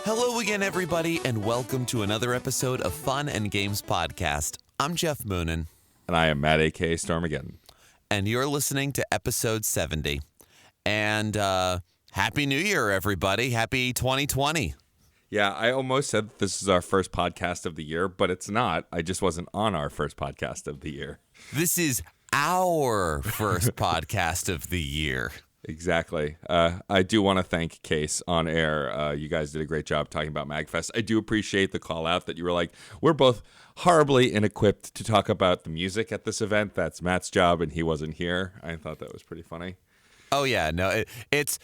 Hello again, everybody, and welcome to another episode of Fun and Games Podcast. I'm Geoff Moonen. And I am Matt, a.k.a. Stormageddon. And you're listening to episode 70. And Happy New Year, everybody. Happy 2020. Yeah, I almost said this is our first podcast of the year, but it's not. I just wasn't on our first podcast of the year. This is our first podcast of the year. Exactly. I do want to thank Case on air. You guys did a great job talking about MagFest. I do appreciate the call out that you were like, we're both horribly inequipped to talk about the music at this event. That's Matt's job, and he wasn't here. I thought that was pretty funny. Oh, yeah. No, it's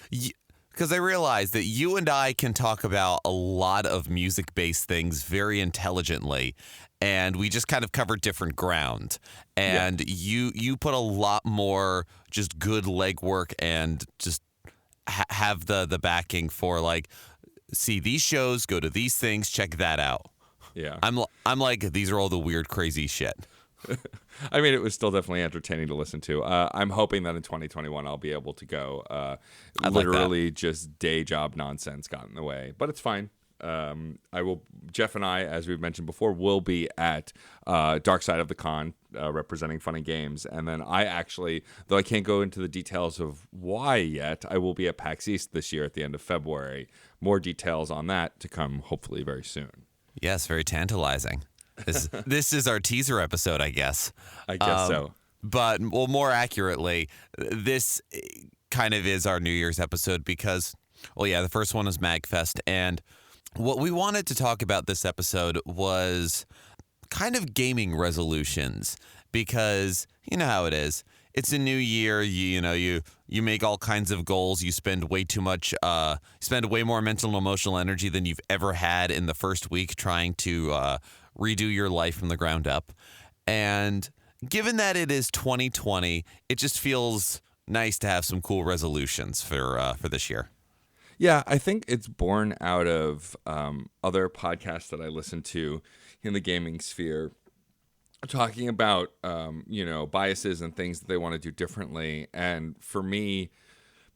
because I realized that you and I can talk about a lot of music-based things very intelligently, and we just kind of cover different ground. And you put a lot more just good legwork and just have the backing for like, see these shows, go to these things, check that out. Yeah. I'm like, these are all the weird, crazy shit. I mean, it was still definitely entertaining to listen to. I'm hoping that in 2021 I'll be able to go. Literally just day job nonsense got in the way, but it's fine. Jeff and I, as we've mentioned before, will be at Dark Side of the Con representing Fun and Games. And then I actually, though I can't go into the details of why yet, I will be at PAX East this year at the end of February. More details on that to come hopefully very soon. Yes, very tantalizing. This is our teaser episode, I guess. I guess so. But, well, more accurately, this kind of is our New Year's episode because, well, yeah, the first one is MagFest. And what we wanted to talk about this episode was kind of gaming resolutions because you know how it is. It's a new year. You make all kinds of goals. You spend way more mental and emotional energy than you've ever had in the first week trying to redo your life from the ground up. And given that it is 2020, it just feels nice to have some cool resolutions for this year. Yeah, I think it's born out of other podcasts that I listen to in the gaming sphere, talking about biases and things that they want to do differently. And for me,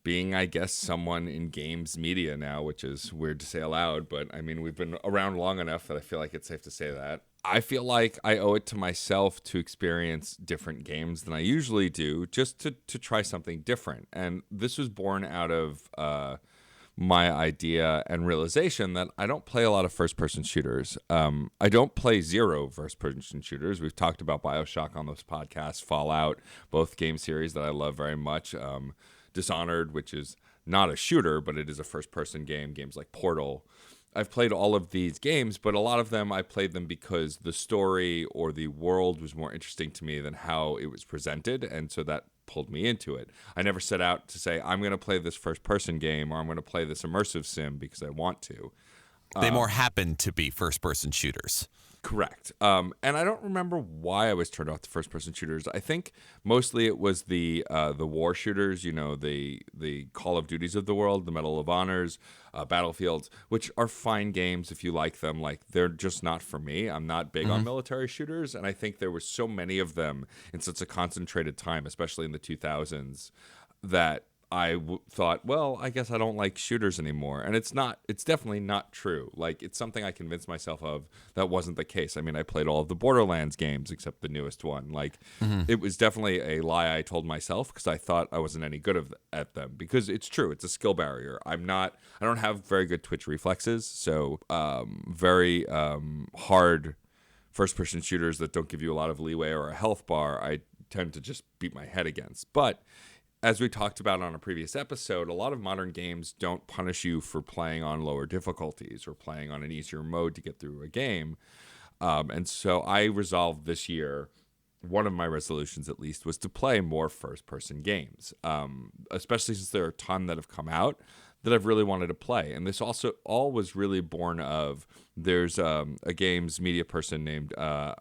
being, I guess, someone in games media now, which is weird to say aloud, but I mean, we've been around long enough that I feel like it's safe to say that. I feel like I owe it to myself to experience different games than I usually do, just to try something different. And this was born out of my idea and realization that I don't play a lot of first-person shooters. I don't play zero first-person shooters. We've talked about BioShock on this podcast, Fallout, both game series that I love very much. Dishonored, which is not a shooter, but it is a first-person game, games like Portal. I've played all of these games, but a lot of them, I played them because the story or the world was more interesting to me than how it was presented, and so that pulled me into it. I never set out to say, I'm going to play this first-person game or I'm going to play this immersive sim because I want to. They more happen to be first-person shooters. Correct. And I don't remember why I was turned off to first-person shooters. I think mostly it was the war shooters, the Call of Duties of the world, the Medal of Honors, Battlefields, which are fine games if you like them. Like, they're just not for me. I'm not big on military shooters, and I think there were so many of them in such a concentrated time, especially in the 2000s, that I thought, well, I guess I don't like shooters anymore. And it's definitely not true. Like, it's something I convinced myself of that wasn't the case. I mean, I played all of the Borderlands games except the newest one. Like, It was definitely a lie I told myself because I thought I wasn't any good at them. Because it's true. It's a skill barrier. I don't have very good twitch reflexes. So very hard first-person shooters that don't give you a lot of leeway or a health bar, I tend to just beat my head against. But as we talked about on a previous episode, a lot of modern games don't punish you for playing on lower difficulties or playing on an easier mode to get through a game. And so I resolved this year, one of my resolutions at least, was to play more first-person games, especially since there are a ton that have come out that I've really wanted to play. And this also all was really born of, there's a games media person named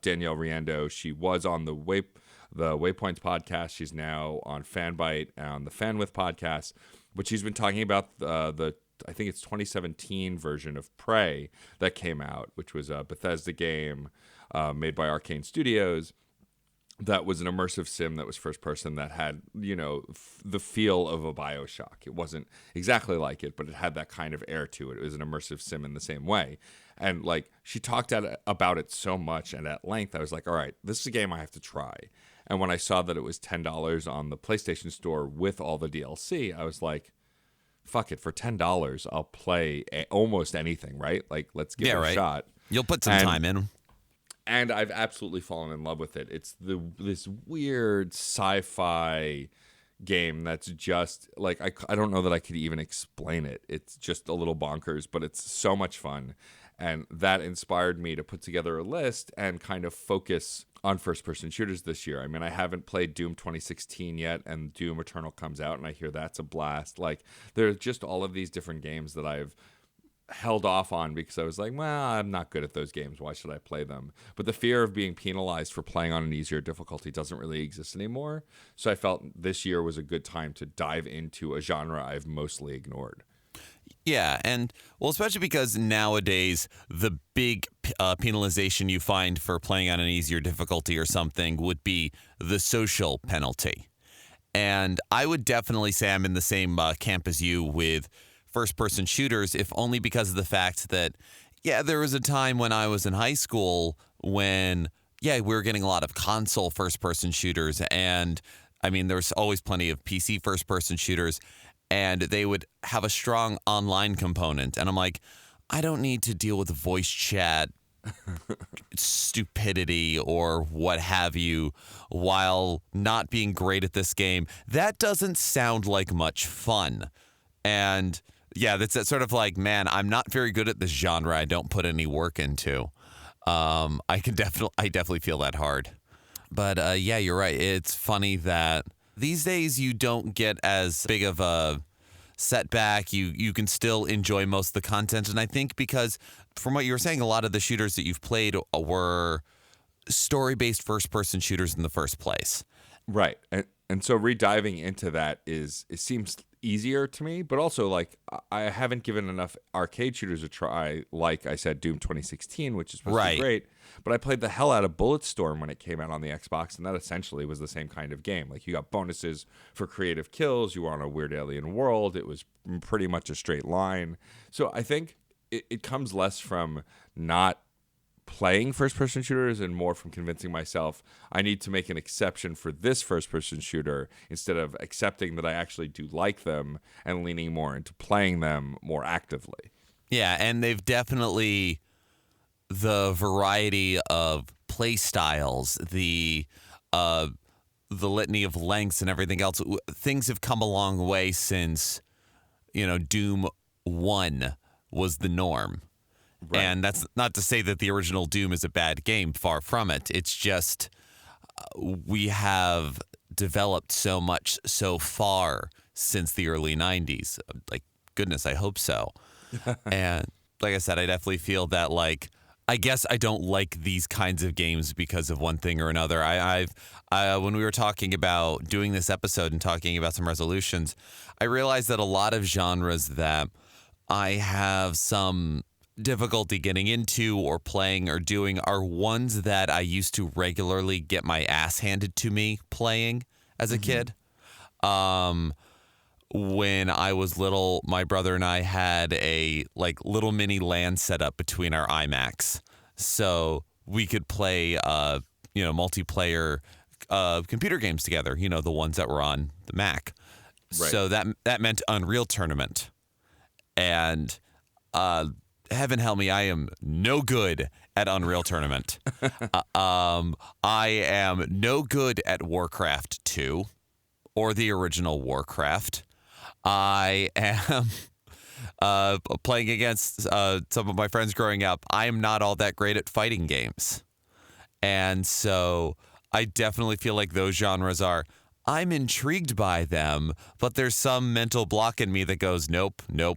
Danielle Riendo. She was on the Waypoints podcast. She's now on Fanbyte and the Fan With podcast, but she's been talking about I think it's 2017 version of Prey that came out, which was a Bethesda game made by Arcane Studios that was an immersive sim that was first person that had, the feel of a BioShock. It wasn't exactly like it, but it had that kind of air to it. It was an immersive sim in the same way. And like she talked about it so much and at length, I was like, all right, this is a game I have to try. And when I saw that it was $10 on the PlayStation Store with all the DLC, I was like, fuck it, for $10, I'll play almost anything, right? Like, let's give it a shot. You'll put some time in. And I've absolutely fallen in love with it. It's this weird sci-fi game that's just like I don't know that I could even explain it. It's just a little bonkers, but it's so much fun. And that inspired me to put together a list and kind of focus on first-person shooters this year. I mean, I haven't played Doom 2016 yet, and Doom Eternal comes out, and I hear that's a blast. Like, there's just all of these different games that I've held off on because I was like, well, I'm not good at those games. Why should I play them? But the fear of being penalized for playing on an easier difficulty doesn't really exist anymore. So I felt this year was a good time to dive into a genre I've mostly ignored. Yeah, and well, especially because nowadays the big penalization you find for playing on an easier difficulty or something would be the social penalty. And I would definitely say I'm in the same camp as you with first-person shooters, if only because of the fact that, yeah, there was a time when I was in high school when, yeah, we were getting a lot of console first-person shooters, and, I mean, there was always plenty of PC first-person shooters, and they would have a strong online component, and I'm like, I don't need to deal with voice chat stupidity or what have you while not being great at this game. That doesn't sound like much fun. And yeah, that's that sort of like, man, I'm not very good at this genre. I don't put any work into. I definitely feel that hard. But yeah, you're right. It's funny that these days you don't get as big of a setback. You can still enjoy most of the content. And I think because from what you were saying, a lot of the shooters that you've played were story-based first-person shooters in the first place. Right. And so rediving into that it seems easier to me, but also like I haven't given enough arcade shooters a try. Like I said, Doom 2016, which is supposed to be great, but I played the hell out of Bulletstorm when it came out on the Xbox, and that essentially was the same kind of game. Like you got bonuses for creative kills, you were on a weird alien world, it was pretty much a straight line. So I think it comes less from not playing first-person shooters and more from convincing myself I need to make an exception for this first-person shooter instead of accepting that I actually do like them and leaning more into playing them more actively. Yeah, and they've definitely, the variety of play styles, the litany of lengths and everything else, things have come a long way since, Doom 1 was the norm. Right. And that's not to say that the original Doom is a bad game. Far from it. It's just we have developed so much so far since the early 90s. Like, goodness, I hope so. And like I said, I definitely feel that, like, I guess I don't like these kinds of games because of one thing or another. When we were talking about doing this episode and talking about some resolutions, I realized that a lot of genres that I have some difficulty getting into or playing or doing are ones that I used to regularly get my ass handed to me playing as a kid. When I was little, my brother and I had a little mini LAN set up between our iMacs, so we could play multiplayer computer games together. The ones that were on the Mac. Right. So that meant Unreal Tournament, and heaven help me, I am no good at Unreal Tournament. I am no good at Warcraft 2 or the original Warcraft. I am playing against some of my friends growing up. I am not all that great at fighting games. And so I definitely feel like those genres I'm intrigued by them, but there's some mental block in me that goes, nope, no.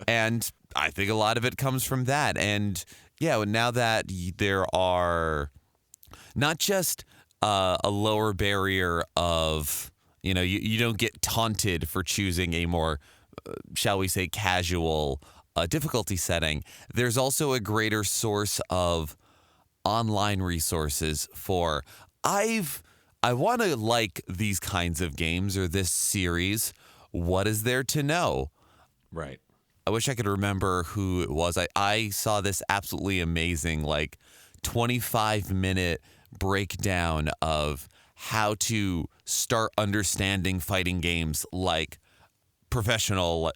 And I think a lot of it comes from that. And yeah, now that there are not just a lower barrier of, you don't get taunted for choosing a more, shall we say, casual difficulty setting, there's also a greater source of online resources for. I want to like these kinds of games or this series. What is there to know? Right. I wish I could remember who it was. I saw this absolutely amazing, 25-minute breakdown of how to start understanding fighting games like professional,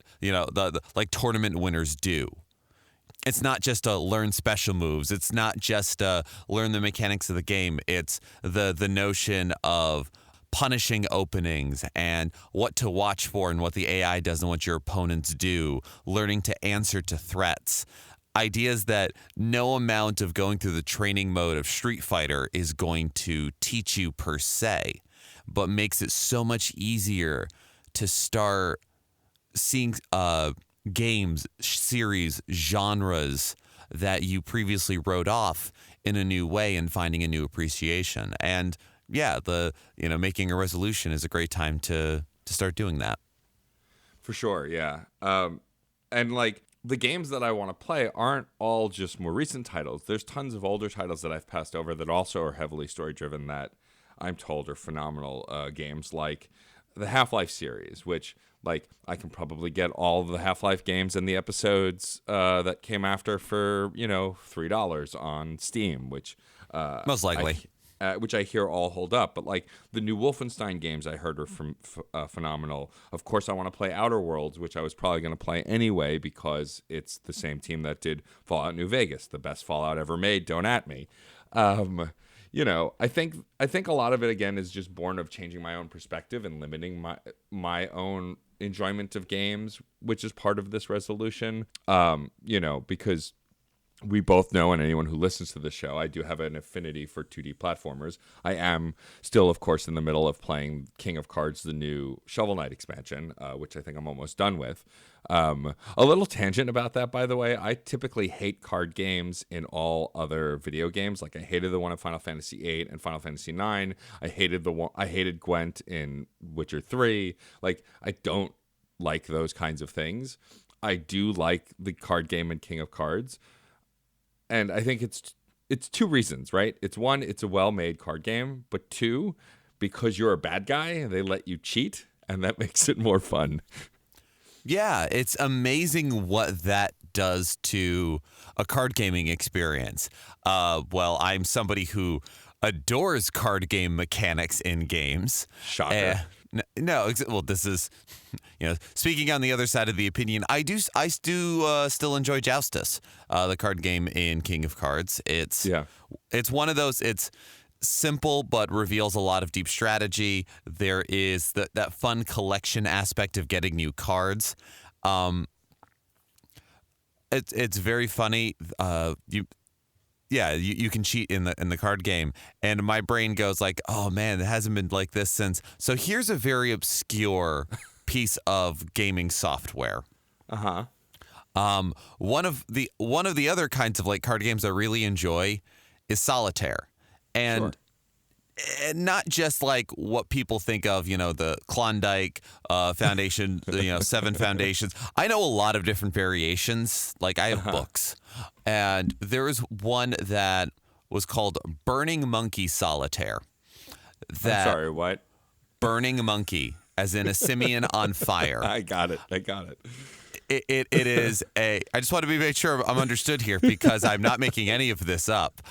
like tournament winners do. It's not just to learn special moves. It's not just to learn the mechanics of the game. It's the notion of punishing openings and what to watch for and what the AI does and what your opponents do, learning to answer to threats. Ideas that no amount of going through the training mode of Street Fighter is going to teach you per se, but makes it so much easier to start seeing games, series, genres that you previously wrote off in a new way and finding a new appreciation. And yeah, making a resolution is a great time to start doing that. For sure, yeah. And the games that I want to play aren't all just more recent titles. There's tons of older titles that I've passed over that also are heavily story-driven that I'm told are phenomenal games, like the Half-Life series, which, I can probably get all the Half-Life games and the episodes that came after for, $3 on Steam, which... Most likely. Which I hear all hold up. But, the new Wolfenstein games I heard are phenomenal. Of course, I want to play Outer Worlds, which I was probably going to play anyway because it's the same team that did Fallout New Vegas, the best Fallout ever made. Don't at me. I think a lot of it, again, is just born of changing my own perspective and limiting my own enjoyment of games, which is part of this resolution. Because we both know, and anyone who listens to the show, I do have an affinity for 2D platformers. I am still, of course, in the middle of playing King of Cards, the new Shovel Knight expansion, which I think I'm almost done with. A little tangent about that, by the way. I typically hate card games in all other video games. I hated the one in Final Fantasy VIII and Final Fantasy IX. I hated Gwent in Witcher 3. I don't like those kinds of things. I do like the card game in King of Cards. And I think it's two reasons, right? It's one, it's a well-made card game, but two, because you're a bad guy, they let you cheat, and that makes it more fun. Yeah, it's amazing what that does to a card gaming experience. I'm somebody who adores card game mechanics in games. Shocker. This is, speaking on the other side of the opinion, I do still enjoy Joustus, the card game in King of Cards. It's one of those, it's simple but reveals a lot of deep strategy. There is that fun collection aspect of getting new cards. It's very funny. You can cheat in the card game, and my brain goes oh man, it hasn't been like this since. So here's a very obscure piece of gaming software. One of the other kinds of card games I really enjoy is Solitaire, and not just what people think of, the Klondike Foundation, 7 foundations. I know a lot of different variations. I have books, and there was one that was called Burning Monkey Solitaire. I'm sorry, what? Burning Monkey, as in a simian on fire. I got it. It is I just want to make sure I'm understood here because I'm not making any of this up.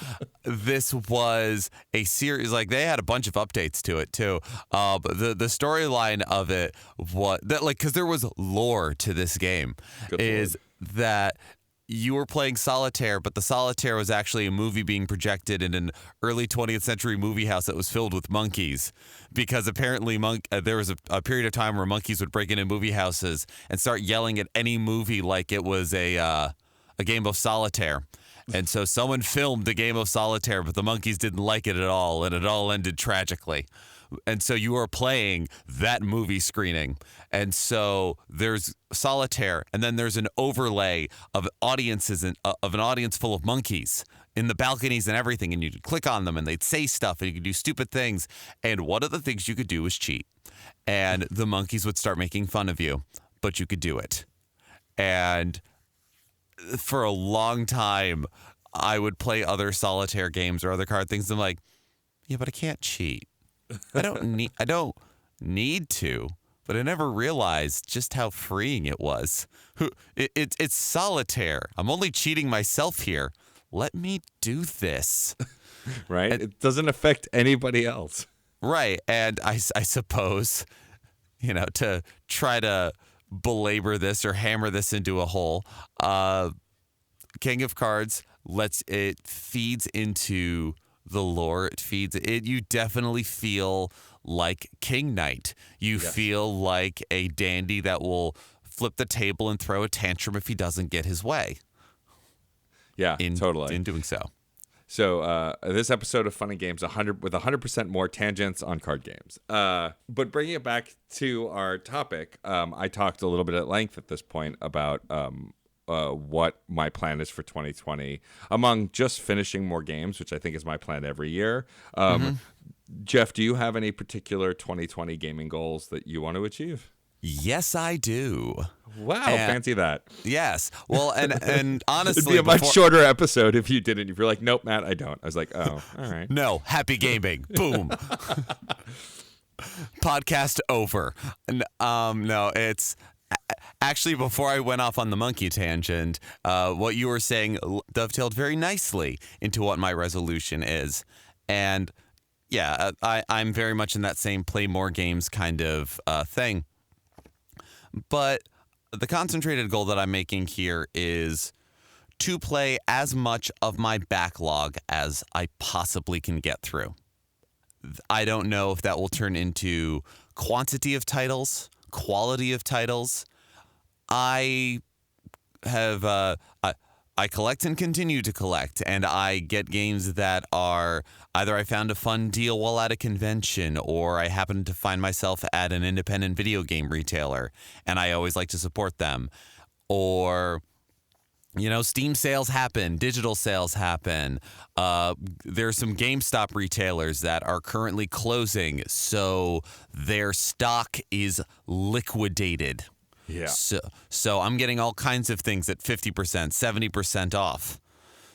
This was a series, they had a bunch of updates to it too. But the storyline of it was that because there was lore to this game. Good is Lord. That you were playing Solitaire, but the Solitaire was actually a movie being projected in an early 20th century movie house that was filled with monkeys, because apparently there was a period of time where monkeys would break into movie houses and start yelling at any movie like it was a game of Solitaire. And so someone filmed the game of Solitaire, but the monkeys didn't like it at all, and it all ended tragically. And so you are playing that movie screening. And so there's Solitaire, and then there's an overlay of audiences of an audience full of monkeys in the balconies and everything. And you could click on them, and they'd say stuff, and you could do stupid things. And one of the things you could do was cheat. And the monkeys would start making fun of you, but you could do it. And for a long time, I would play other solitaire games or other card things. I'm like, yeah, but I can't cheat. I don't need to, but I never realized just how freeing it was. It's solitaire. I'm only cheating myself here. Let me do this. Right? It doesn't affect anybody else. Right. And I suppose, to try to belabor this or hammer this into a hole, King of Cards it feeds into the lore. It feeds it. You definitely feel like King Knight. You feel like a dandy that will flip the table and throw a tantrum if he doesn't get his way. Yeah, totally. In doing so. So this episode of Fun and Games, 100% more tangents on card games. But bringing it back to our topic, I talked a little bit at length at this point about what my plan is for 2020, among just finishing more games, which I think is my plan every year. Geoff, do you have any particular 2020 gaming goals that you want to achieve? Yes, I do. Wow, fancy that. Yes. Well, and honestly, it'd be a much shorter episode if you didn't. If you're like, nope, Matt, I don't. I was like, oh, all right. No, happy gaming. Boom. Podcast over. No, it's actually, before I went off on the monkey tangent, what you were saying dovetailed very nicely into what my resolution is. And yeah, I'm very much in that same play more games kind of thing. But the concentrated goal that I'm making here is to play as much of my backlog as I possibly can get through. I don't know if that will turn into quantity of titles, quality of titles. I have I collect and continue to collect, and I get games that are either I found a fun deal while at a convention, or I happen to find myself at an independent video game retailer, and I always like to support them. Or, Steam sales happen, digital sales happen. There's some GameStop retailers that are currently closing, so their stock is liquidated. Yeah. So I'm getting all kinds of things at 50%, 70% off.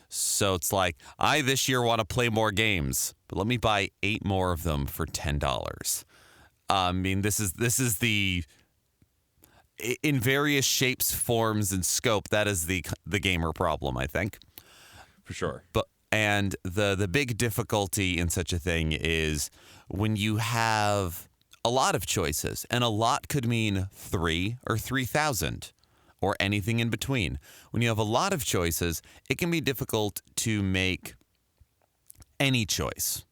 So it's like, I this year want to play more games, but let me buy 8 more of them for $10. I mean, this is the, in various shapes, forms, and scope, that is the gamer problem, I think. For sure. And the big difficulty in such a thing is when you have a lot of choices, and a lot could mean 3 or 3,000 or anything in between. When you have a lot of choices, it can be difficult to make any choice.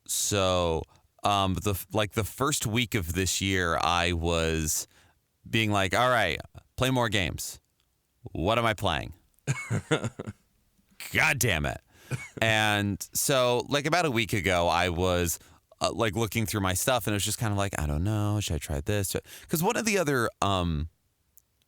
So, the first week of this year, I was being like, all right, play more games. What am I playing? God damn it. And so, about a week ago, I was looking through my stuff, and it was just kind of like, I don't know, should I try this? Because one of the other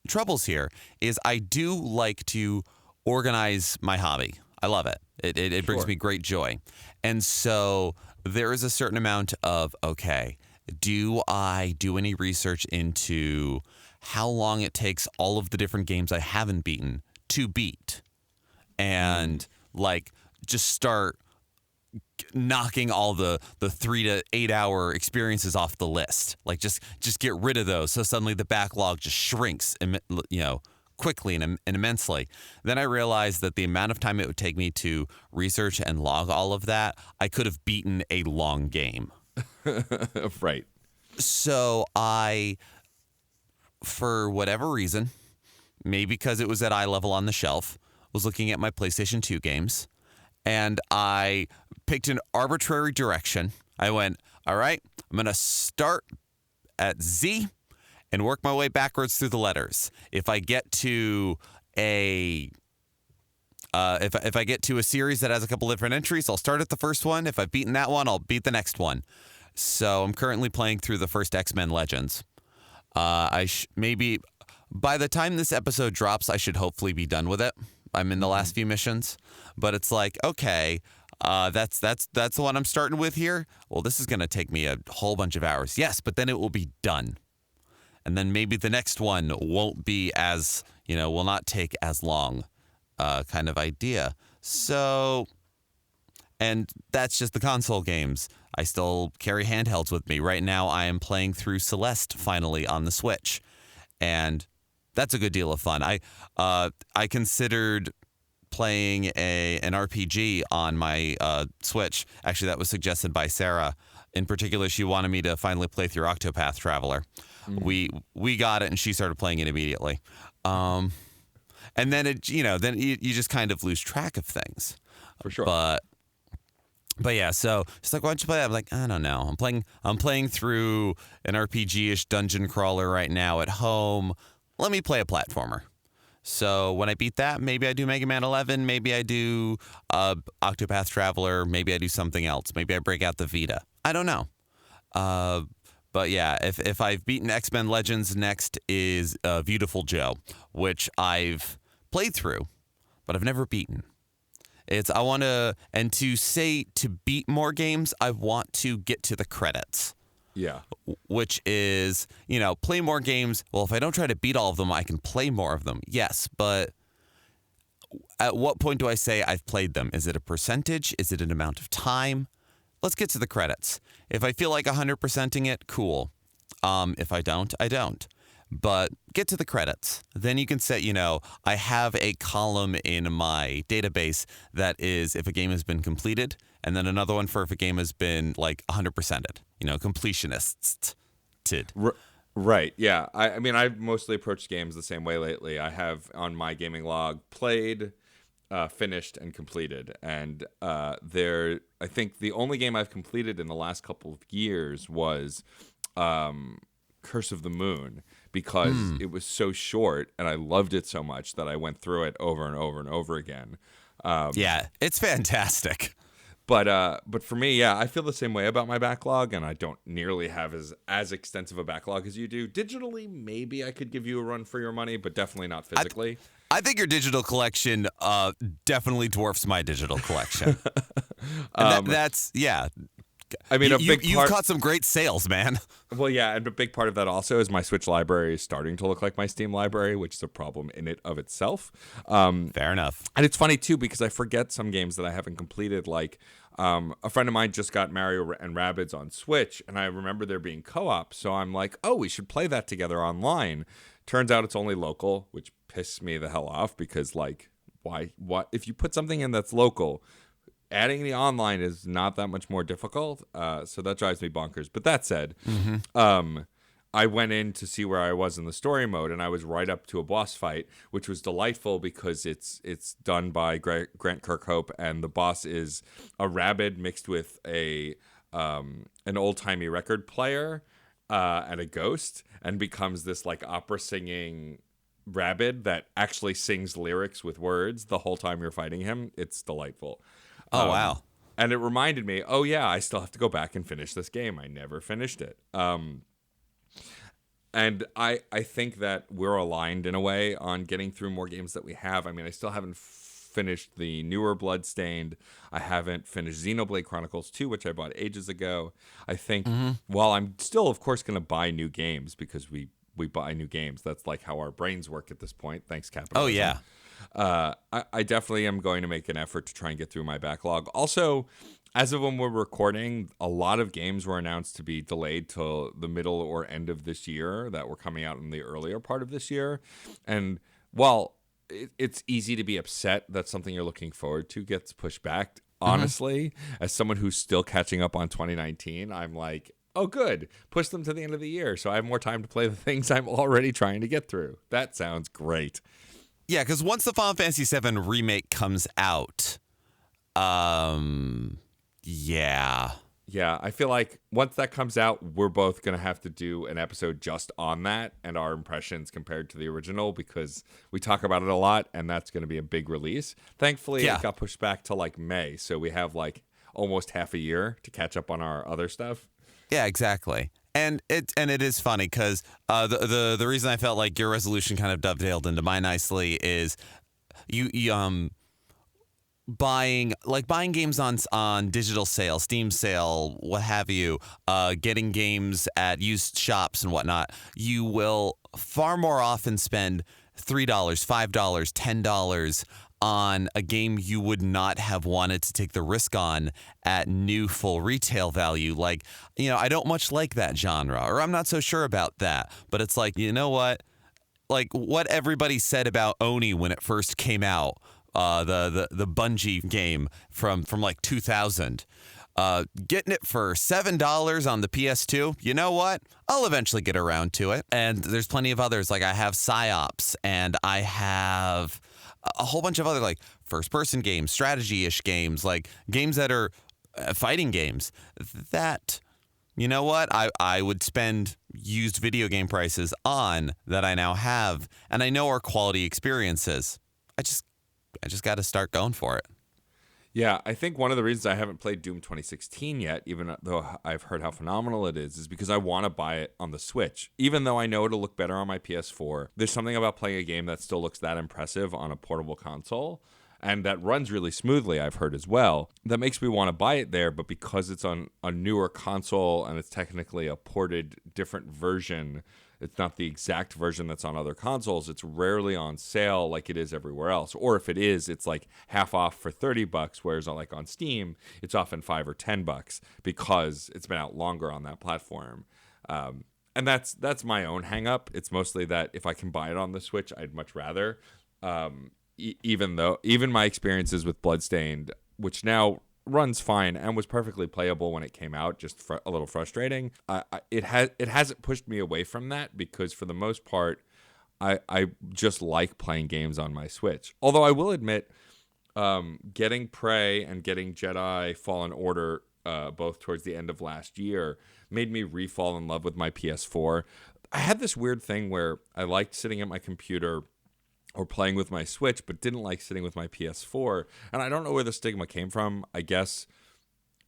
troubles here is I do like to organize my hobby. I love it. It brings me great joy. And so there is a certain amount of, okay, do I do any research into how long it takes all of the different games I haven't beaten to beat? And just start knocking all the 3 to 8 hour experiences off the list. Just get rid of those, so suddenly the backlog just shrinks, quickly and immensely. Then I realized that the amount of time it would take me to research and log all of that, I could have beaten a long game. Right. So I, for whatever reason, maybe because it was at eye level on the shelf, was looking at my PlayStation 2 games, and I picked an arbitrary direction. I went, all right, I'm going to start at Z and work my way backwards through the letters. If I get to if I get to a series that has a couple different entries, I'll start at the first one. If I've beaten that one, I'll beat the next one. So I'm currently playing through the first X-Men Legends. Maybe by the time this episode drops, I should hopefully be done with it. I'm in the last few missions, but it's like, okay, that's the one I'm starting with here. Well, this is going to take me a whole bunch of hours. Yes, but then it will be done. And then maybe the next one won't be as, will not take as long kind of idea. So, and that's just the console games. I still carry handhelds with me. Right now, I am playing through Celeste finally on the Switch, and that's a good deal of fun. I considered playing an RPG on my Switch. Actually, that was suggested by Sarah. In particular, she wanted me to finally play through Octopath Traveler. We got it, and she started playing it immediately. And then then you just kind of lose track of things. For sure. But yeah, so she's like, why don't you play that? I'm like, I don't know. I'm playing through an RPG-ish dungeon crawler right now at home. Let me play a platformer. So when I beat that, maybe I do Mega Man 11, maybe I do Octopath Traveler, maybe I do something else. Maybe I break out the Vita. I don't know. But yeah, if I've beaten X-Men Legends, next is Beautiful Joe, which I've played through, but I've never beaten. To beat more games, I want to get to the credits. Yeah. Which is, play more games. Well, if I don't try to beat all of them, I can play more of them. Yes, but at what point do I say I've played them? Is it a percentage? Is it an amount of time? Let's get to the credits. If I feel like 100%ing it, cool. If I don't, I don't. But get to the credits. Then you can set, I have a column in my database that is if a game has been completed, and then another one for if a game has been 100%ed, completionists. Right. Yeah. I mean, I've mostly approached games the same way lately. I have on my gaming log played, finished, and completed. And I think the only game I've completed in the last couple of years was Curse of the Moon, because it was so short and I loved it so much that I went through it over and over and over again. Yeah, it's fantastic. But for me, yeah, I feel the same way about my backlog, and I don't nearly have as extensive a backlog as you do. Digitally, maybe I could give you a run for your money, but definitely not physically. I think your digital collection definitely dwarfs my digital collection. And that's. I mean, you've caught some great sales, man. Well, yeah, and a big part of that also is my Switch library is starting to look like my Steam library, which is a problem in it of itself. Fair enough. And it's funny, too, because I forget some games that I haven't completed. Like, a friend of mine just got Mario and Rabbids on Switch, and I remember there being co-op. So I'm like, oh, we should play that together online. Turns out it's only local, which pissed me the hell off because, why? If you put something in that's local, adding the online is not that much more difficult, so that drives me bonkers. But that said, I went in to see where I was in the story mode, and I was right up to a boss fight, which was delightful because it's done by Grant Kirkhope, and the boss is a rabbit mixed with an old-timey record player and a ghost, and becomes this opera singing rabbit that actually sings lyrics with words the whole time you're fighting him. It's delightful. Oh, wow. And it reminded me, oh, yeah, I still have to go back and finish this game. I never finished it. And I think that we're aligned in a way on getting through more games that we have. I mean, I still haven't finished the newer Bloodstained. I haven't finished Xenoblade Chronicles 2, which I bought ages ago. I think while I'm still, of course, going to buy new games because we buy new games. That's how our brains work at this point. Thanks, capitalism. Oh, yeah. I definitely am going to make an effort to try and get through my backlog. Also, as of when we're recording, a lot of games were announced to be delayed till the middle or end of this year that were coming out in the earlier part of this year. And while it's easy to be upset that something you're looking forward to gets pushed back, honestly, as someone who's still catching up on 2019, I'm like, oh, good. Push them to the end of the year so I have more time to play the things I'm already trying to get through. That sounds great. Yeah, because once the Final Fantasy VII Remake comes out, yeah, I feel like once that comes out, we're both going to have to do an episode just on that and our impressions compared to the original because we talk about it a lot, and that's going to be a big release. Thankfully, it got pushed back to May, so we have almost half a year to catch up on our other stuff. Yeah, exactly. And it is funny because the reason I felt like your resolution kind of dovetailed into mine nicely is you buying games on digital sale, Steam sale, what have you, getting games at used shops and whatnot. You will far more often spend $3, $5, $10 on a game you would not have wanted to take the risk on at new full retail value. Like, I don't much like that genre, or I'm not so sure about that. But it's like, you know what? Like what everybody said about Oni when it first came out, the Bungie game from like 2000. Getting it for $7 on the PS2, you know what? I'll eventually get around to it. And there's plenty of others. Like I have PsyOps, and I have a whole bunch of other like first-person games, strategy-ish games, like games that are fighting games that, you know what, I would spend used video game prices on that I now have, and I know are quality experiences. I just got to start going for it. Yeah, I think one of the reasons I haven't played Doom 2016 yet, even though I've heard how phenomenal it is because I want to buy it on the Switch. Even though I know it'll look better on my PS4, there's something about playing a game that still looks that impressive on a portable console and that runs really smoothly, I've heard as well, that makes me want to buy it there. But because it's on a newer console and it's technically a ported different version, it's not the exact version that's on other consoles. It's rarely on sale like it is everywhere else. Or if it is, it's like half off for $30, whereas like on Steam, it's often $5 or $10 because it's been out longer on that platform. And that's my own hang up. It's mostly that if I can buy it on the Switch, I'd much rather. Even my experiences with Bloodstained, which now runs fine and was perfectly playable when it came out, just a little frustrating. It hasn't pushed me away from that because for the most part, I just like playing games on my Switch. Although I will admit, getting Prey and getting Jedi Fallen Order both towards the end of last year made me re-fall in love with my PS4. I had this weird thing where I liked sitting at my computer or playing with my Switch, but didn't like sitting with my PS4. And I don't know where the stigma came from. I guess,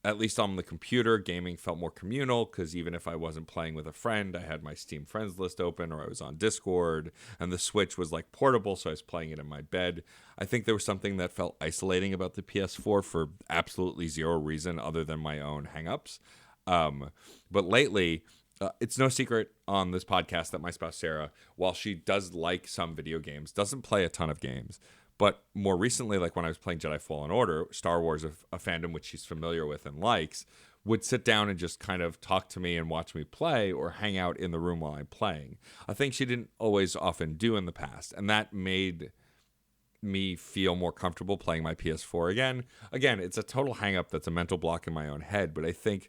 at least on the computer, gaming felt more communal because even if I wasn't playing with a friend, I had my Steam friends list open or I was on Discord, and the Switch was like portable, so I was playing it in my bed. I think there was something that felt isolating about the PS4 for absolutely zero reason other than my own hangups. But lately, it's no secret on this podcast that my spouse, Sarah, while she does like some video games, doesn't play a ton of games. But more recently, like when I was playing Jedi Fallen Order, Star Wars, a fandom which she's familiar with and likes, would sit down and just kind of talk to me and watch me play or hang out in the room while I'm playing. A thing she didn't always often do in the past. And that made me feel more comfortable playing my PS4 again. Again, it's a total hang up that's a mental block in my own head, but I think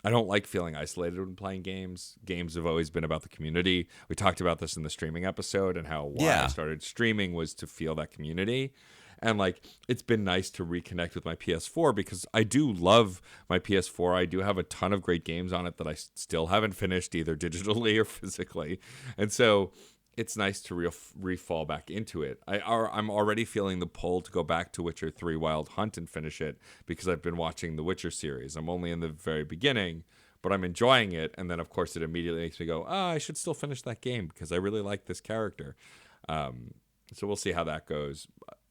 I don't like feeling isolated when playing games. Games have always been about the community. We talked about this in the streaming episode and how why I started streaming was to feel that community. And like, it's been nice to reconnect with my PS4 because I do love my PS4. I do have a ton of great games on it that I still haven't finished either digitally or physically. And so it's nice to re-fall back into it. I'm already feeling the pull to go back to Witcher 3 Wild Hunt and finish it because I've been watching the Witcher series. I'm only in the very beginning, but I'm enjoying it. And then, of course, it immediately makes me go, I should still finish that game because I really like this character. So we'll see how that goes.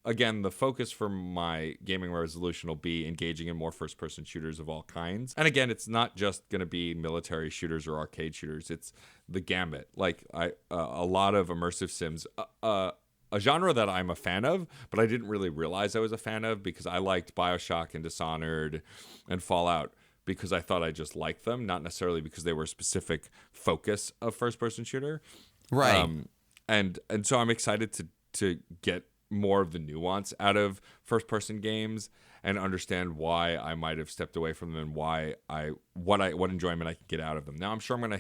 Again, the focus for my gaming resolution will be engaging in more first-person shooters of all kinds. And again, it's not just going to be military shooters or arcade shooters. It's the gamut. Like a lot of immersive sims, a genre that I'm a fan of, but I didn't really realize I was a fan of because I liked BioShock and Dishonored and Fallout because I thought I just liked them, not necessarily because they were a specific focus of first-person shooter. Right. And so I'm excited to get more of the nuance out of first-person games and understand why I might have stepped away from them and what enjoyment I can get out of them. Now I'm sure I'm gonna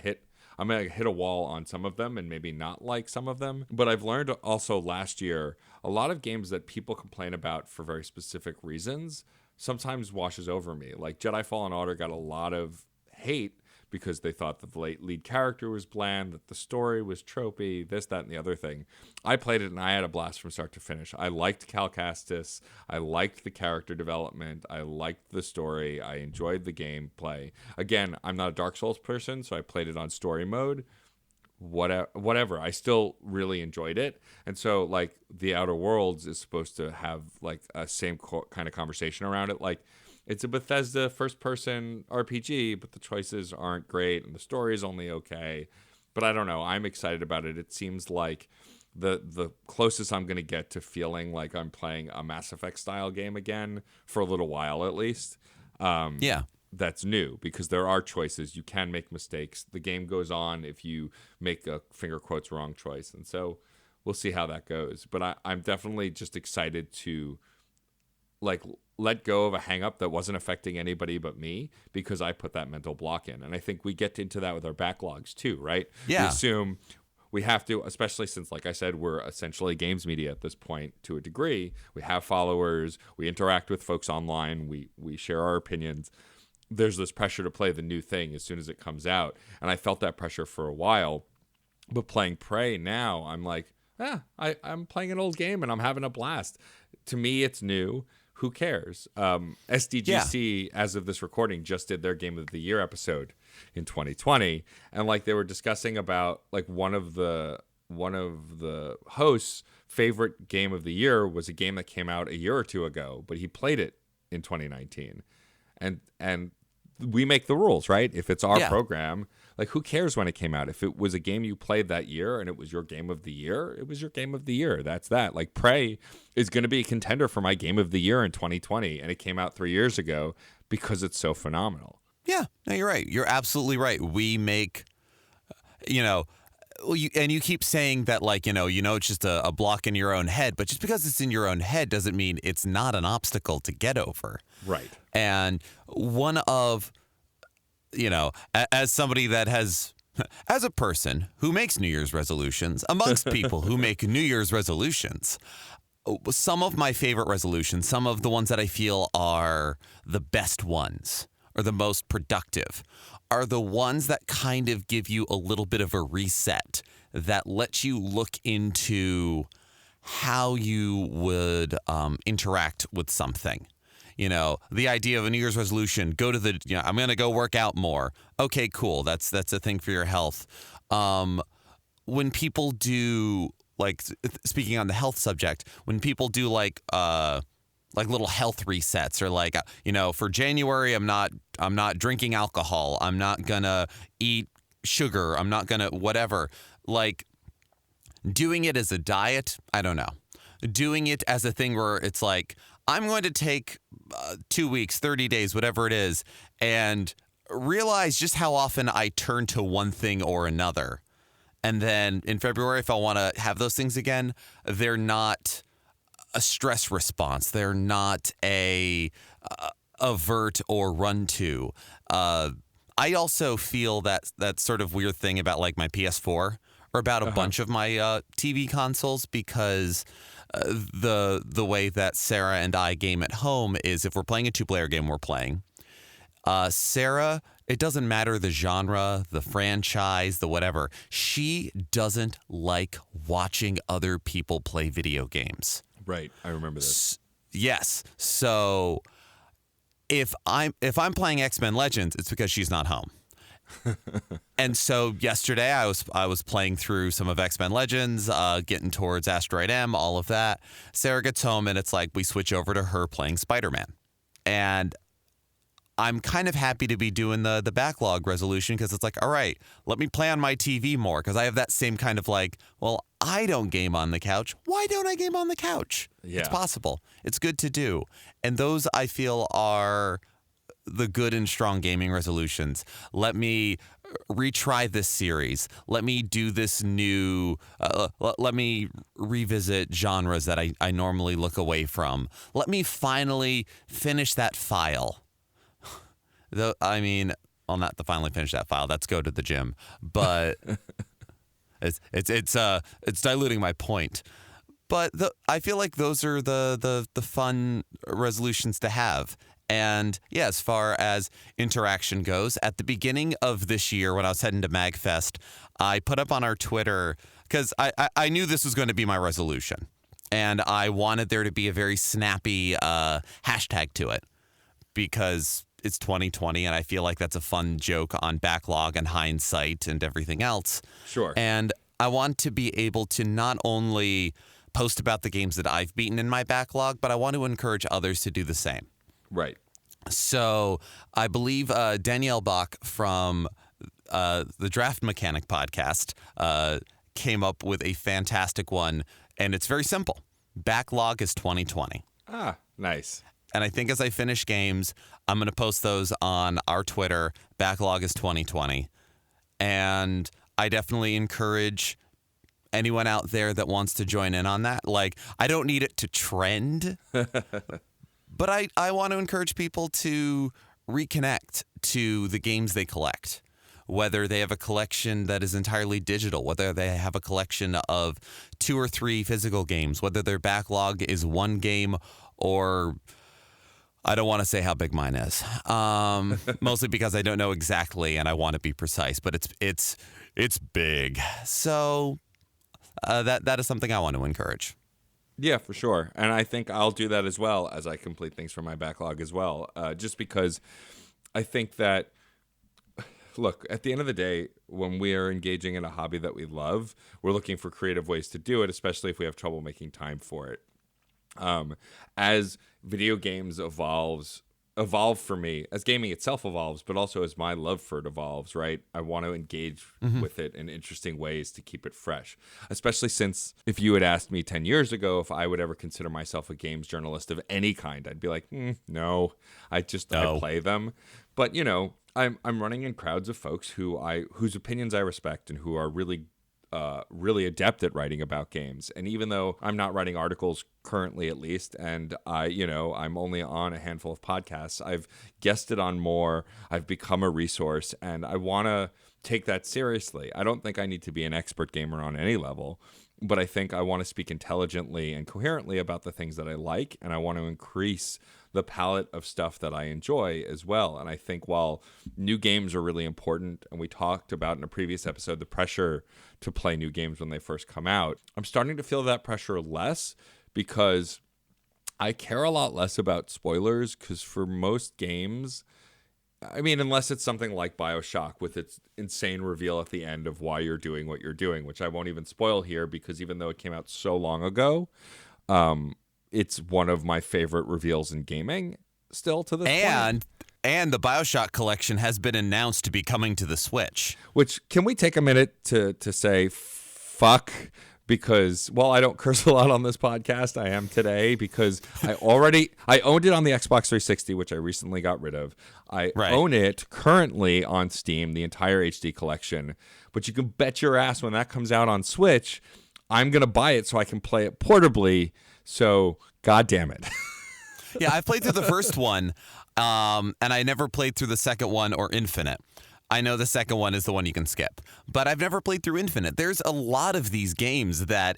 hit a wall on some of them and maybe not like some of them. But I've learned also last year a lot of games that people complain about for very specific reasons sometimes washes over me. Like Jedi Fallen Order got a lot of hate because they thought that the lead character was bland, that the story was tropey, this, that, and the other thing. I played it and I had a blast from start to finish. I liked Cal Kestis. I liked the character development. I liked the story. I enjoyed the gameplay. Again, I'm not a Dark Souls person, so I played it on story mode. Whatever. I still really enjoyed it. And so, like, The Outer Worlds is supposed to have, like, a same kind of conversation around it. Like, it's a Bethesda first-person RPG, but the choices aren't great, and the story is only okay. But I don't know. I'm excited about it. It seems like the closest I'm going to get to feeling like I'm playing a Mass Effect style game again for a little while at least. Yeah. That's new because there are choices. You can make mistakes. The game goes on if you make a finger quotes wrong choice. And so we'll see how that goes. But I'm definitely just excited to like let go of a hang up that wasn't affecting anybody but me because I put that mental block in. And I think we get into that with our backlogs too, right? Yeah. We assume we have to, especially since, like I said, we're essentially games media at this point to a degree. We have followers. We interact with folks online. We share our opinions. There's this pressure to play the new thing as soon as it comes out. And I felt that pressure for a while. But playing Prey now, I'm like, I'm playing an old game and I'm having a blast. To me, it's new. Who cares? SDGC, as of this recording, just did their Game of the Year episode in 2020. And like they were discussing about like one of the hosts' favorite game of the year was a game that came out a year or two ago, but he played it in 2019. And we make the rules, right? If it's our program, like who cares when it came out? If it was a game you played that year and it was your game of the year, it was your game of the year. That's that. Like Prey is going to be a contender for my game of the year in 2020, and it came out 3 years ago because it's so phenomenal. Yeah, no, you're right. You're absolutely right. We make, and you keep saying that like, it's just a block in your own head, but just because it's in your own head doesn't mean it's not an obstacle to get over. Right. And one of, as somebody that has, as a person who makes New Year's resolutions, amongst people who make New Year's resolutions, some of my favorite resolutions, some of the ones that I feel are the best ones or the most productive, are the ones that kind of give you a little bit of a reset that lets you look into how you would interact with something. The idea of a New Year's resolution, I'm going to go work out more. Okay, cool. That's a thing for your health. When people do, like, speaking on the health subject, when people do like little health resets or like, for January, I'm not drinking alcohol. I'm not going to eat sugar. I'm not going to whatever. Like doing it as a diet. I don't know. Doing it as a thing where it's like, I'm going to take 2 weeks, 30 days, whatever it is, and realize just how often I turn to one thing or another. And then in February, if I want to have those things again, they're not a stress response. They're not a avert or run to. I also feel that sort of weird thing about like my PS4 or about a bunch of my TV consoles because the way that Sarah and I game at home is if we're playing a 2-player game, we're playing. Sarah, it doesn't matter the genre, the franchise, the whatever. She doesn't like watching other people play video games. Right. I remember this. Yes. So if I'm playing X-Men Legends, it's because she's not home. And so yesterday I was playing through some of X-Men Legends, getting towards Asteroid M, all of that. Sarah gets home and it's like we switch over to her playing Spider-Man. And I'm kind of happy to be doing the backlog resolution because it's like, all right, let me play on my TV more because I have that same kind of like, well, I don't game on the couch. Why don't I game on the couch? Yeah. It's possible. It's good to do. And those I feel are the good and strong gaming resolutions. Let me retry this series. Let me do this new, let me revisit genres that I normally look away from. Let me finally finish that file. Though, I mean, well, not to finally finish that file. That's go to the gym, but it's diluting my point. But I feel like those are the fun resolutions to have. And yeah, as far as interaction goes, at the beginning of this year when I was heading to MagFest, I put up on our Twitter because I knew this was going to be my resolution, and I wanted there to be a very snappy hashtag to it because it's 2020 and I feel like that's a fun joke on backlog and hindsight and everything else. Sure. And I want to be able to not only post about the games that I've beaten in my backlog, but I want to encourage others to do the same. Right. So I believe Danielle Bach from the Draft Mechanic podcast came up with a fantastic one, and it's very simple. Backlog is 2020. Ah, nice. And I think as I finish games, I'm going to post those on our Twitter. Backlog is 2020. And I definitely encourage anyone out there that wants to join in on that. Like, I don't need it to trend, but I want to encourage people to reconnect to the games they collect. Whether they have a collection that is entirely digital, whether they have a collection of 2 or 3 physical games, whether their backlog is 1 game or I don't want to say how big mine is, mostly because I don't know exactly and I want to be precise, but it's big. So that is something I want to encourage. Yeah, for sure. And I think I'll do that as well as I complete things from my backlog as well, just because I think that, look, at the end of the day, when we are engaging in a hobby that we love, we're looking for creative ways to do it, especially if we have trouble making time for it. As video games evolve for me, as gaming itself evolves, but also as my love for it evolves, right? I want to engage with it in interesting ways to keep it fresh, especially since if you had asked me 10 years ago if I would ever consider myself a games journalist of any kind, I'd be like, no, I play them. But, you know, I'm running in crowds of folks whose opinions I respect and who are really adept at writing about games. And even though I'm not writing articles currently, at least, and I'm only on a handful of podcasts, I've guested on more. I've become a resource, and I want to take that seriously. I don't think I need to be an expert gamer on any level, but I think I want to speak intelligently and coherently about the things that I like, and I want to increase the palette of stuff that I enjoy as well. And I think while new games are really important, and we talked about in a previous episode the pressure to play new games when they first come out, I'm starting to feel that pressure less because I care a lot less about spoilers, because for most games, I mean, unless it's something like BioShock with its insane reveal at the end of why you're doing what you're doing, which I won't even spoil here because even though it came out so long ago, it's one of my favorite reveals in gaming still to this point. And the BioShock collection has been announced to be coming to the Switch. Which, can we take a minute to say fuck? Because, well, I don't curse a lot on this podcast. I am today because I owned it on the Xbox 360, which I recently got rid of. I own it currently on Steam, the entire HD collection. But you can bet your ass when that comes out on Switch, I'm going to buy it so I can play it portably. So, God damn it. Yeah, I played through the first one, and I never played through the second one or Infinite. I know the second one is the one you can skip, but I've never played through Infinite. There's a lot of these games that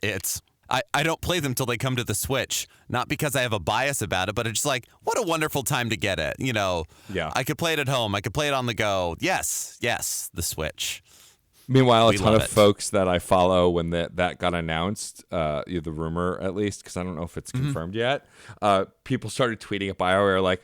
I don't play them till they come to the Switch, not because I have a bias about it, but it's just like, what a wonderful time to get it. You know, yeah. I could play it at home. I could play it on the go. Yes, the Switch. Meanwhile, a ton of folks that I follow when that got announced, the rumor at least, because I don't know if it's confirmed yet, people started tweeting at BioWare like,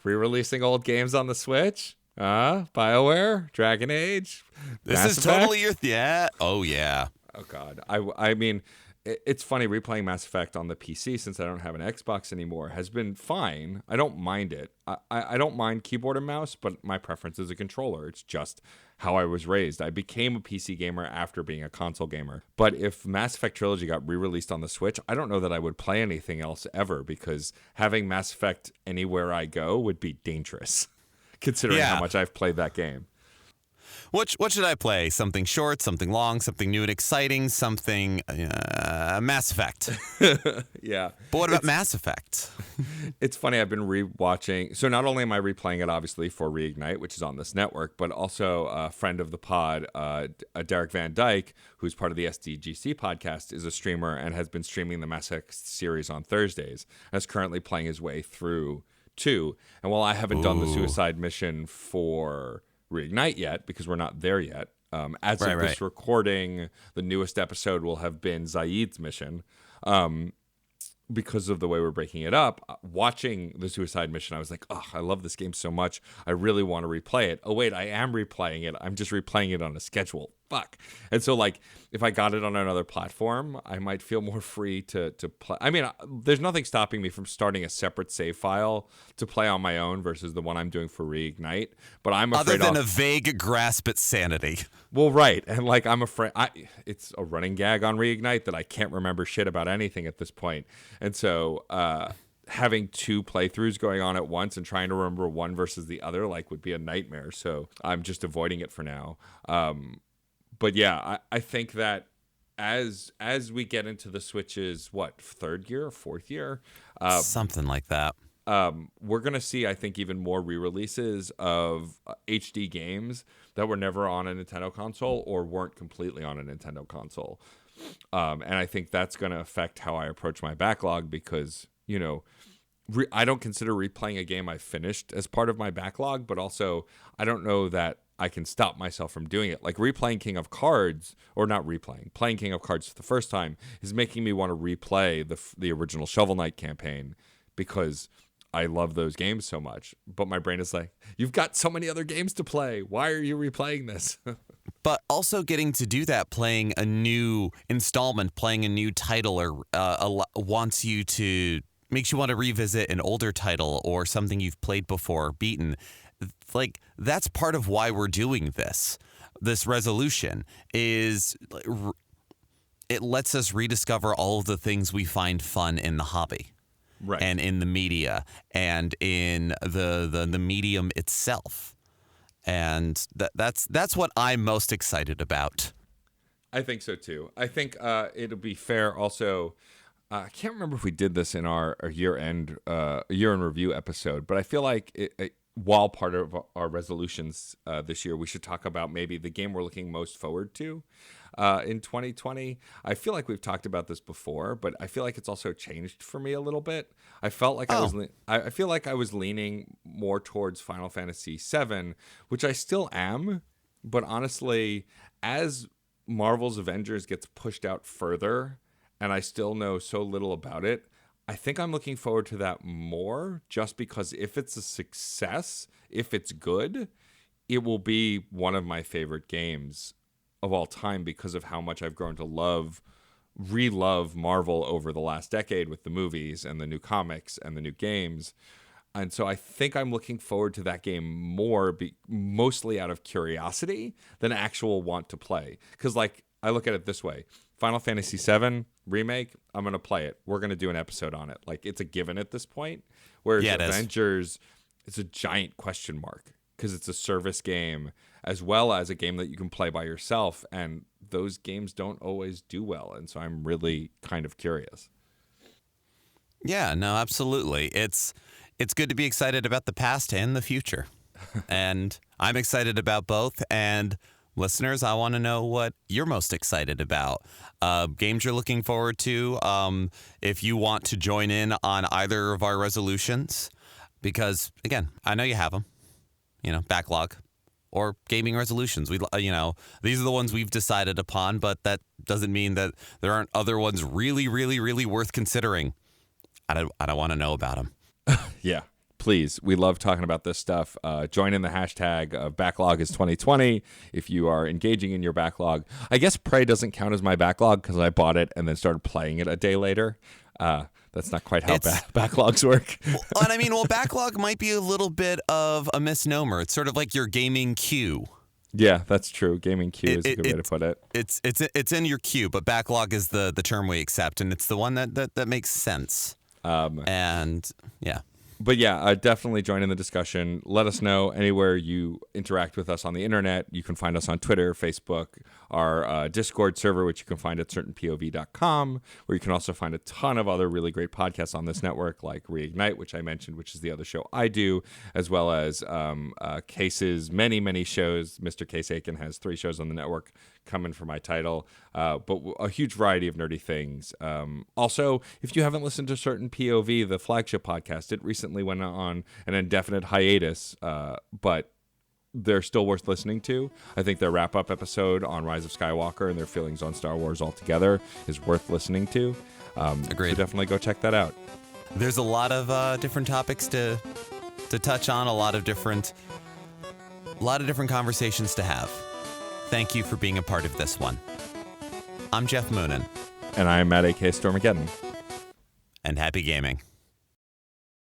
re-releasing old games on the Switch? BioWare? Dragon Age? This Mass is Effect? totally Oh, yeah. Oh, God. I mean, it's funny, replaying Mass Effect on the PC, since I don't have an Xbox anymore, has been fine. I don't mind it. I don't mind keyboard and mouse, but my preference is a controller. It's just how I was raised. I became a PC gamer after being a console gamer. But if Mass Effect Trilogy got re-released on the Switch, I don't know that I would play anything else ever, because having Mass Effect anywhere I go would be dangerous, considering how much I've played that game. What should I play? Something short, something long, something new and exciting, something Mass Effect. Yeah. But what about Mass Effect? It's funny, I've been rewatching. So not only am I replaying it, obviously, for Reignite, which is on this network, but also a friend of the pod, Derek Van Dyke, who's part of the SDGC podcast, is a streamer and has been streaming the Mass Effect series on Thursdays, and is currently playing his way through 2. And while I haven't done the suicide mission for Reignite yet, because we're not there yet. As of this recording, the newest episode will have been Zaid's mission. Because of the way we're breaking it up, watching the suicide mission, I was like, oh, I love this game so much. I really want to replay it. Oh, wait, I am replaying it. I'm just replaying it on a schedule. fuck. And so like if I got it on another platform, I might feel more free to play. I mean, there's nothing stopping me from starting a separate save file to play on my own versus the one I'm doing for Reignite. But I'm afraid other than a vague grasp at sanity. Well, right. And like I'm afraid it's a running gag on Reignite that I can't remember shit about anything at this point. And so having two playthroughs going on at once and trying to remember one versus the other like would be a nightmare. So I'm just avoiding it for now. But yeah, I think that as we get into the Switch's third year, fourth year, something like that. We're gonna see, I think, even more re-releases of HD games that were never on a Nintendo console or weren't completely on a Nintendo console. And I think that's gonna affect how I approach my backlog because, you know, I don't consider replaying a game I finished as part of my backlog, but also I don't know that I can stop myself from doing it. Like replaying King of Cards, or not replaying, playing King of Cards for the first time is making me want to replay the original Shovel Knight campaign because I love those games so much. But my brain is like, you've got so many other games to play. Why are you replaying this? But also getting to do that, playing a new installment, playing a new title, or makes you want to revisit an older title or something you've played before or beaten. Like, that's part of why we're doing this. This resolution is, it lets us rediscover all of the things we find fun in the hobby. Right. And in the media and in the medium itself. And that's what I'm most excited about. I think so too. I think it'll be fair also. I can't remember if we did this in our year-end year-end review episode, but I feel like while part of our resolutions this year, we should talk about maybe the game we're looking most forward to in 2020. I feel like we've talked about this before, but I feel like it's also changed for me a little bit. I felt like I feel like I was leaning more towards Final Fantasy VII, which I still am, but honestly, as Marvel's Avengers gets pushed out further, and I still know so little about it, I think I'm looking forward to that more just because if it's a success, if it's good, it will be one of my favorite games of all time because of how much I've grown to re-love Marvel over the last decade with the movies and the new comics and the new games. And so I think I'm looking forward to that game more, mostly out of curiosity than actual want to play. Because like I look at it this way. Final Fantasy VII Remake, I'm going to play it. We're going to do an episode on it. Like, it's a given at this point. Whereas Avengers, it's a giant question mark because it's a service game as well as a game that you can play by yourself. And those games don't always do well. And so I'm really kind of curious. Yeah, no, absolutely. It's good to be excited about the past and the future. And I'm excited about both. And listeners, I want to know what you're most excited about. Games you're looking forward to. If you want to join in on either of our resolutions, because again, I know you have them. You know, backlog or gaming resolutions. These are the ones we've decided upon, but that doesn't mean that there aren't other ones really, really, really worth considering. I don't want to know about them. Yeah. Please, we love talking about this stuff. Join in the hashtag backlog is 2020 if you are engaging in your backlog. I guess Prey doesn't count as my backlog because I bought it and then started playing it a day later. That's not quite how backlogs work. Backlog might be a little bit of a misnomer. It's sort of like your gaming queue. Yeah, that's true. Gaming queue is a good way to put it. It's in your queue, but backlog is the term we accept, and it's the one that makes sense. And yeah. But yeah, definitely join in the discussion. Let us know anywhere you interact with us on the internet. You can find us on Twitter, Facebook, our Discord server, which you can find at certainpov.com, where you can also find a ton of other really great podcasts on this network, like Reignite, which I mentioned, which is the other show I do, as well as Case's many, many shows. Mr. Case Aiken has 3 shows on the network coming for my title, but a huge variety of nerdy things. Also, if you haven't listened to Certain POV, the flagship podcast, it recently went on an indefinite hiatus, but they're still worth listening to. I think their wrap-up episode on Rise of Skywalker and their feelings on Star Wars altogether is worth listening to. Agreed. So definitely go check that out. There's a lot of different topics to touch on, a lot of different conversations to have. thank you for being a part of this one. I'm Geoff Moonen. And I'm Matt, a.k.a. Stormageddon. And happy gaming.